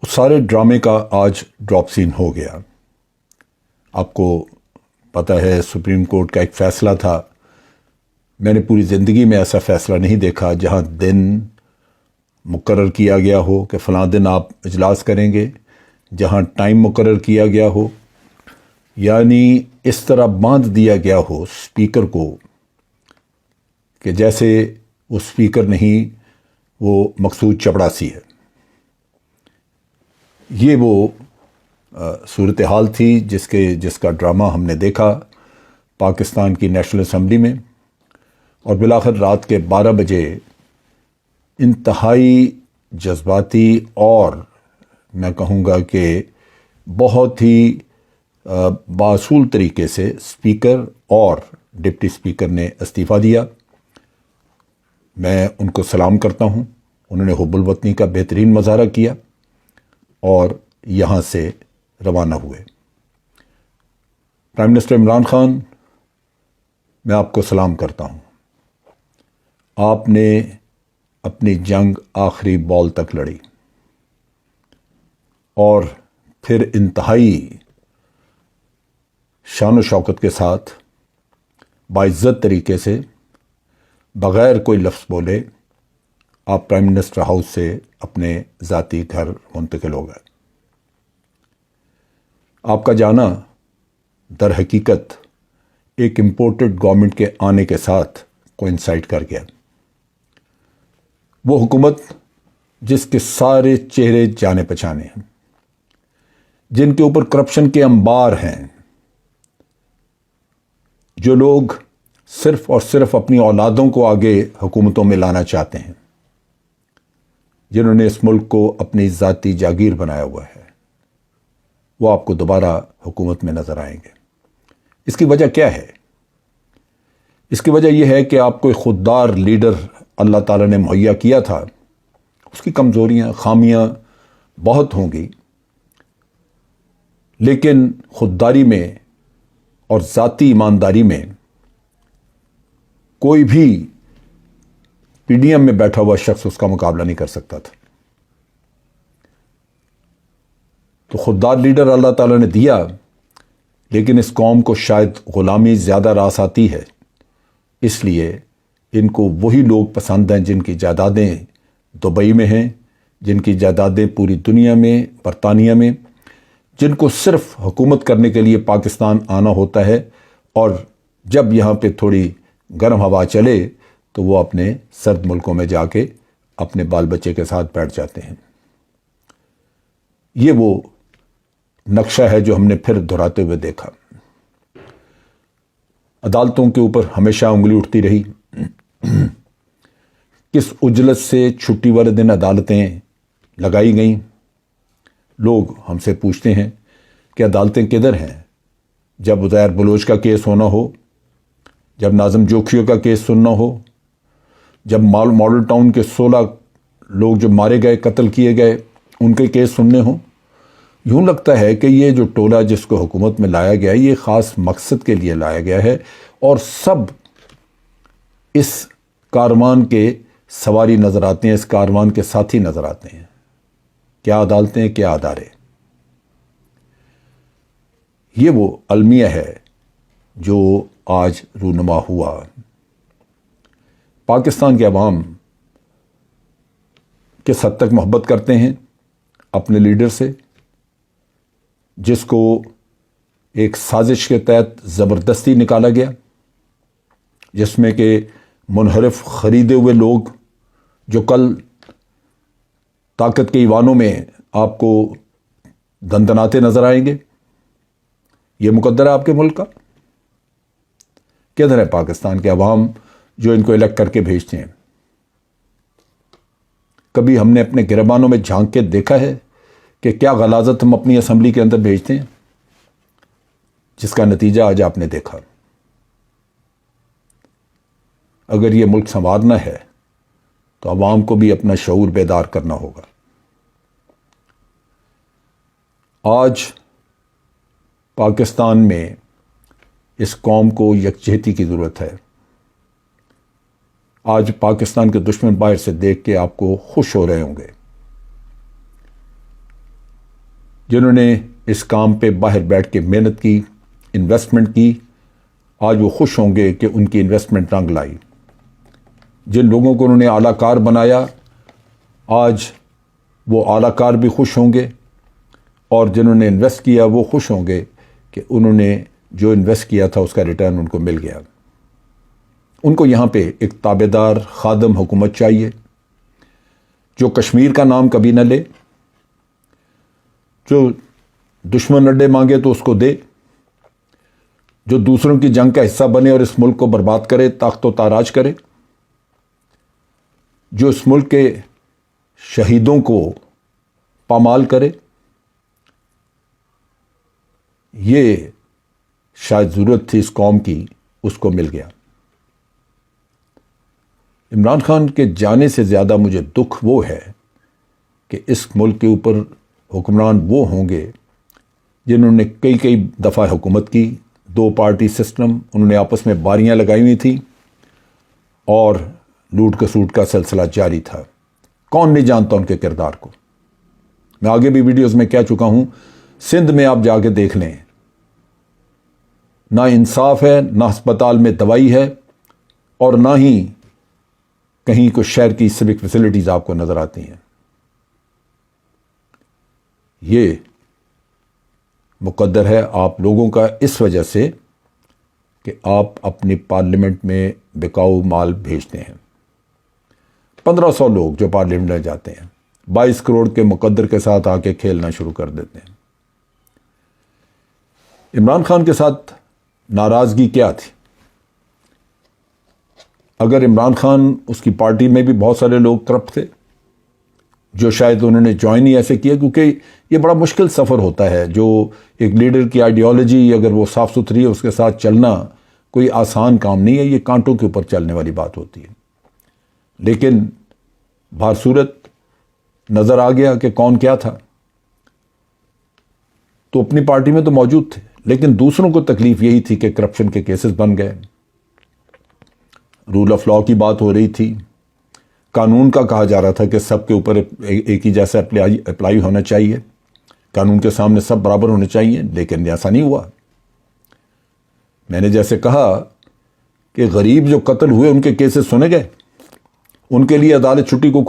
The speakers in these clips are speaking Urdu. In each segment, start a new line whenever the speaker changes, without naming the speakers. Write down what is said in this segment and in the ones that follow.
اس سارے ڈرامے کا آج ڈراپ سین ہو گیا۔ آپ کو پتہ ہے سپریم کورٹ کا ایک فیصلہ تھا، میں نے پوری زندگی میں ایسا فیصلہ نہیں دیکھا جہاں دن مقرر کیا گیا ہو کہ فلاں دن آپ اجلاس کریں گے، جہاں ٹائم مقرر کیا گیا ہو، یعنی اس طرح باندھ دیا گیا ہو اسپیکر کو کہ جیسے وہ اسپیکر نہیں، وہ مقصود چپڑاسی ہے۔ یہ وہ صورتحال تھی جس کا ڈرامہ ہم نے دیکھا پاکستان کی نیشنل اسمبلی میں، اور بالآخر رات کے 12 بجے انتہائی جذباتی اور میں کہوں گا کہ بہت ہی باصول طریقے سے اسپیکر اور ڈپٹی اسپیکر نے استعفیٰ دیا۔ میں ان کو سلام کرتا ہوں، انہوں نے حب الوطنی کا بہترین مظاہرہ کیا اور یہاں سے روانہ ہوئے۔ پرائم منسٹر عمران خان، میں آپ کو سلام کرتا ہوں۔ آپ نے اپنی جنگ آخری بال تک لڑی اور پھر انتہائی شان و شوکت کے ساتھ باعزت طریقے سے بغیر کوئی لفظ بولے آپ پرائم منسٹر ہاؤس سے اپنے ذاتی گھر منتقل ہو گئے۔ آپ کا جانا در حقیقت ایک امپورٹڈ گورنمنٹ کے آنے کے ساتھ کوئنسائڈ کر گیا۔ وہ حکومت جس کے سارے چہرے جانے پہچانے ہیں، جن کے اوپر کرپشن کے انبار ہیں، جو لوگ صرف اور صرف اپنی اولادوں کو آگے حکومتوں میں لانا چاہتے ہیں، جنہوں نے اس ملک کو اپنی ذاتی جاگیر بنایا ہوا ہے، وہ آپ کو دوبارہ حکومت میں نظر آئیں گے۔ اس کی وجہ کیا ہے؟ اس کی وجہ یہ ہے کہ آپ کو ایک خوددار لیڈر اللہ تعالیٰ نے مہیا کیا تھا۔ اس کی کمزوریاں، خامیاں بہت ہوں گی، لیکن خودداری میں اور ذاتی ایمانداری میں کوئی بھی پی ڈی ایم میں بیٹھا ہوا شخص اس کا مقابلہ نہیں کر سکتا تھا۔ تو خوددار لیڈر اللہ تعالیٰ نے دیا، لیکن اس قوم کو شاید غلامی زیادہ راس آتی ہے، اس لیے ان کو وہی لوگ پسند ہیں جن کی جائیدادیں دبئی میں ہیں، جن کی جائیدادیں پوری دنیا میں، برطانیہ میں، جن کو صرف حکومت کرنے کے لیے پاکستان آنا ہوتا ہے، اور جب یہاں پہ تھوڑی گرم ہوا چلے تو وہ اپنے سرد ملکوں میں جا کے اپنے بال بچے کے ساتھ بیٹھ جاتے ہیں۔ یہ وہ نقشہ ہے جو ہم نے پھر دہراتے ہوئے دیکھا۔ عدالتوں کے اوپر ہمیشہ انگلی اٹھتی رہی۔ کس اجلت سے چھٹی والے دن عدالتیں لگائی گئیں؟ لوگ ہم سے پوچھتے ہیں کہ عدالتیں کدھر ہیں؟ جب عزیر بلوچ کا کیس ہونا ہو، جب ناظم جوکھیوں کا کیس سننا ہو، جب ماڈل ٹاؤن کے 16 لوگ جو مارے گئے، قتل کیے گئے، ان کے کیس سننے ہوں، یوں لگتا ہے کہ یہ جو ٹولہ جس کو حکومت میں لایا گیا ہے، یہ خاص مقصد کے لیے لایا گیا ہے، اور سب اس کاروان کے سواری نظر آتے ہیں، اس کاروان کے ساتھی نظر آتے ہیں۔ کیا عدالتیں، کیا ادارے! یہ وہ المیہ ہے جو آج رونما ہوا۔ پاکستان کے عوام کس حد تک محبت کرتے ہیں اپنے لیڈر سے، جس کو ایک سازش کے تحت زبردستی نکالا گیا، جس میں کہ منحرف خریدے ہوئے لوگ جو کل طاقت کے ایوانوں میں آپ کو دندناتے نظر آئیں گے۔ یہ مقدر ہے آپ کے ملک کا؟ کدھر ہے پاکستان کے عوام جو ان کو الیکٹ کر کے بھیجتے ہیں؟ کبھی ہم نے اپنے گریبانوں میں جھانک کے دیکھا ہے کہ کیا غلاظت ہم اپنی اسمبلی کے اندر بھیجتے ہیں، جس کا نتیجہ آج آپ نے دیکھا۔ اگر یہ ملک سنوارنا ہے تو عوام کو بھی اپنا شعور بیدار کرنا ہوگا۔ آج پاکستان میں اس قوم کو یکجہتی کی ضرورت ہے۔ آج پاکستان کے دشمن باہر سے دیکھ کے آپ کو خوش ہو رہے ہوں گے، جنہوں نے اس کام پہ باہر بیٹھ کے محنت کی، انویسٹمنٹ کی، آج وہ خوش ہوں گے کہ ان کی انویسٹمنٹ رنگ لائی۔ جن لوگوں کو انہوں نے اعلیٰ کار بنایا، آج وہ اعلیٰ کار بھی خوش ہوں گے، اور جنہوں نے انویسٹ کیا وہ خوش ہوں گے کہ انہوں نے جو انویسٹ کیا تھا اس کا ریٹرن ان کو مل گیا۔ ان کو یہاں پہ ایک تابعدار خادم حکومت چاہیے جو کشمیر کا نام کبھی نہ لے، جو دشمن اڈے مانگے تو اس کو دے، جو دوسروں کی جنگ کا حصہ بنے اور اس ملک کو برباد کرے، تاخت و تاراج کرے، جو اس ملک کے شہیدوں کو پامال کرے۔ یہ شاید ضرورت تھی اس قوم کی، اس کو مل گیا۔ عمران خان کے جانے سے زیادہ مجھے دکھ وہ ہے کہ اس ملک کے اوپر حکمران وہ ہوں گے جنہوں نے کئی دفعہ حکومت کی، 2 پارٹی سسٹم، انہوں نے آپس میں باریاں لگائی ہوئی تھیں اور لوٹ کسوٹ کا سلسلہ جاری تھا۔ کون نہیں جانتا ان کے کردار کو؟ میں آگے بھی ویڈیوز میں کہہ چکا ہوں، سندھ میں آپ جا کے دیکھ لیں، نہ انصاف ہے، نہ ہسپتال میں دوائی ہے، اور نہ ہی کہیں کوئی شہر کی سوک فیسلٹیز آپ کو نظر آتی ہیں۔ یہ مقدر ہے آپ لوگوں کا اس وجہ سے کہ آپ اپنی پارلیمنٹ میں بکاؤ مال بھیجتے ہیں۔ 1500 لوگ جو پارلیمنٹ میں جاتے ہیں 22 کروڑ کے مقدر کے ساتھ آ کے کھیلنا شروع کر دیتے ہیں۔ عمران خان کے ساتھ ناراضگی کیا تھی؟ اگر عمران خان، اس کی پارٹی میں بھی بہت سارے لوگ کرپٹ تھے جو شاید انہوں نے جوائن ہی ایسے کیا، کیونکہ یہ بڑا مشکل سفر ہوتا ہے، جو ایک لیڈر کی آئیڈیالوجی اگر وہ صاف ستھری ہے، اس کے ساتھ چلنا کوئی آسان کام نہیں ہے، یہ کانٹوں کے اوپر چلنے والی بات ہوتی ہے۔ لیکن بہر صورت نظر آ گیا کہ کون کیا تھا، تو اپنی پارٹی میں تو موجود تھے، لیکن دوسروں کو تکلیف یہی تھی کہ کرپشن کے کیسز بن گئے، رول آف لا کی بات ہو رہی تھی، قانون کا کہا جا رہا تھا کہ سب کے اوپر ایک ہی جیسا اپلائی ہونا چاہیے، قانون کے سامنے سب برابر ہونے چاہیے، لیکن ایسا نہیں ہوا۔ میں نے جیسے کہا کہ غریب جو قتل ہوئے ان کے کیسز سنے گئے، ان کے لیے عدالت چھٹی کو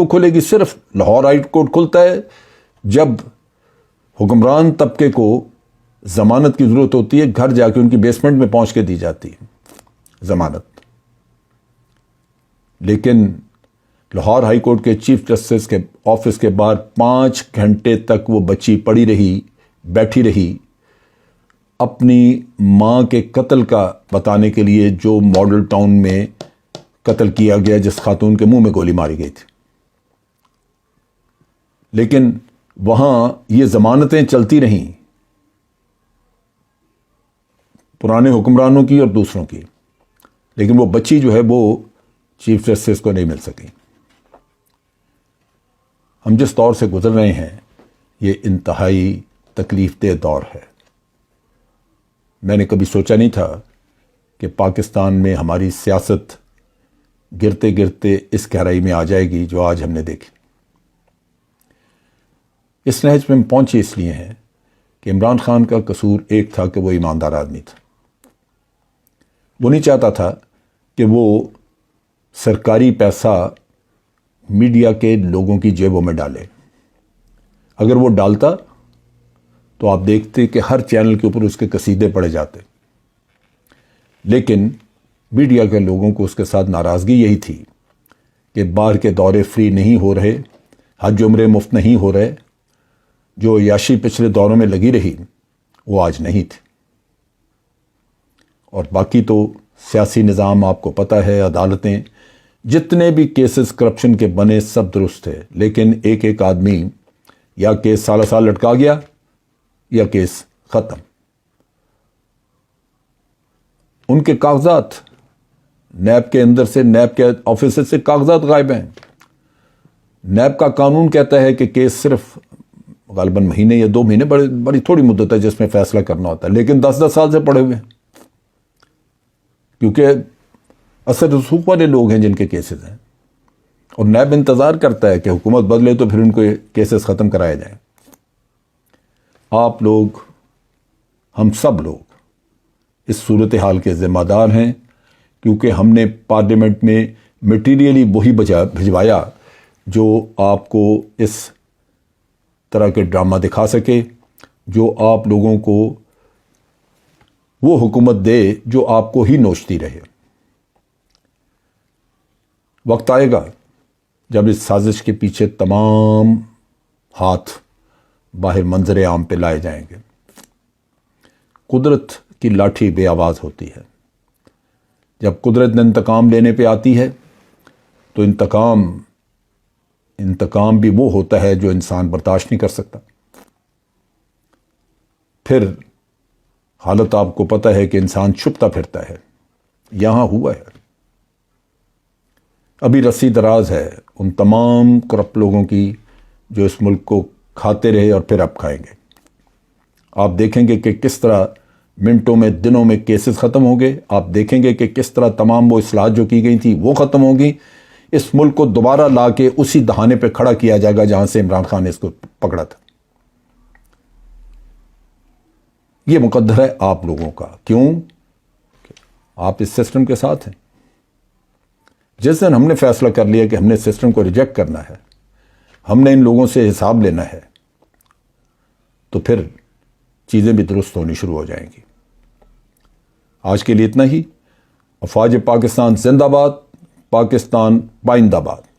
کھلے گی، صرف لاہور ہائی کورٹ کھلتا ہے جب حکمران طبقے کو ضمانت کی ضرورت ہوتی ہے، گھر جا کے ان کی بیسمنٹ میں پہنچ کے دی جاتی ہے ضمانت۔ لیکن لاہور ہائی کورٹ کے چیف جسٹس کے آفس کے باہر 5 گھنٹے تک وہ بچی پڑی رہی، بیٹھی رہی، اپنی ماں کے قتل کا بتانے کے لیے، جو ماڈل ٹاؤن میں قتل کیا گیا، جس خاتون کے منہ میں گولی ماری گئی تھی۔ لیکن وہاں یہ ضمانتیں چلتی رہیں، پرانے حکمرانوں کی اور دوسروں کی، لیکن وہ بچی جو ہے وہ چیف جسٹس کو نہیں مل سکی۔ ہم جس دور سے گزر رہے ہیں یہ انتہائی تکلیف دہ دور ہے۔ میں نے کبھی سوچا نہیں تھا کہ پاکستان میں ہماری سیاست گرتے گرتے اس گہرائی میں آ جائے گی جو آج ہم نے دیکھی۔ اس نہج میں پہنچے اس لیے ہیں کہ عمران خان کا قصور ایک تھا کہ وہ ایماندار آدمی تھا۔ وہ نہیں چاہتا تھا کہ وہ سرکاری پیسہ میڈیا کے لوگوں کی جیبوں میں ڈالے۔ اگر وہ ڈالتا تو آپ دیکھتے کہ ہر چینل کے اوپر اس کے قصیدے پڑے جاتے، لیکن میڈیا کے لوگوں کو اس کے ساتھ ناراضگی یہی تھی کہ باہر کے دورے فری نہیں ہو رہے، حج عمرے مفت نہیں ہو رہے، جو عیاشی پچھلے دوروں میں لگی رہی وہ آج نہیں تھی۔ اور باقی تو سیاسی نظام آپ کو پتہ ہے، عدالتیں، جتنے بھی کیسز کرپشن کے بنے سب درست تھے، لیکن ایک آدمی یا کیس سالہ سال لٹکا گیا یا کیس ختم۔ ان کے کاغذات نیب کے اندر سے، نیب کے آفس سے کاغذات غائب ہیں۔ نیب کا قانون کہتا ہے کہ کیس صرف غالباً مہینے یا 2 مہینے، بڑی تھوڑی مدت ہے جس میں فیصلہ کرنا ہوتا ہے، لیکن 10 سال سے پڑے ہوئے ہیں، کیونکہ اثر رسوخ والے لوگ ہیں جن کے کیسز ہیں، اور نیب انتظار کرتا ہے کہ حکومت بدلے تو پھر ان کو کیسز ختم کرائے جائیں۔ آپ لوگ، ہم سب لوگ اس صورتحال کے ذمہ دار ہیں، کیونکہ ہم نے پارلیمنٹ میں میٹیریلی وہی بھجوایا جو آپ کو اس طرح کے ڈرامہ دکھا سکے، جو آپ لوگوں کو وہ حکومت دے جو آپ کو ہی نوچتی رہے۔ وقت آئے گا جب اس سازش کے پیچھے تمام ہاتھ باہر منظر عام پہ لائے جائیں گے۔ قدرت کی لاٹھی بے آواز ہوتی ہے۔ جب قدرت انتقام لینے پہ آتی ہے تو انتقام بھی وہ ہوتا ہے جو انسان برداشت نہیں کر سکتا۔ پھر حالت آپ کو پتہ ہے کہ انسان چھپتا پھرتا ہے۔ یہاں ہوا ہے، ابھی رسی دراز ہے ان تمام کرپٹ لوگوں کی جو اس ملک کو کھاتے رہے اور پھر اب کھائیں گے۔ آپ دیکھیں گے کہ کس طرح منٹوں میں، دنوں میں کیسز ختم ہوں گے۔ آپ دیکھیں گے کہ کس طرح تمام وہ اصلاحات جو کی گئی تھی وہ ختم ہوں گی۔ اس ملک کو دوبارہ لا کے اسی دہانے پہ کھڑا کیا جائے گا جہاں سے عمران خان نے اس کو پکڑا تھا۔ یہ مقدر ہے آپ لوگوں کا۔ کیوں؟ آپ اس سسٹم کے ساتھ ہیں۔ جس دن ہم نے فیصلہ کر لیا کہ ہم نے سسٹم کو ریجیکٹ کرنا ہے، ہم نے ان لوگوں سے حساب لینا ہے، تو پھر چیزیں بھی درست ہونی شروع ہو جائیں گی۔ آج کے لیے اتنا ہی۔ افواج پاکستان زندہ باد، پاکستان پائندہ باد۔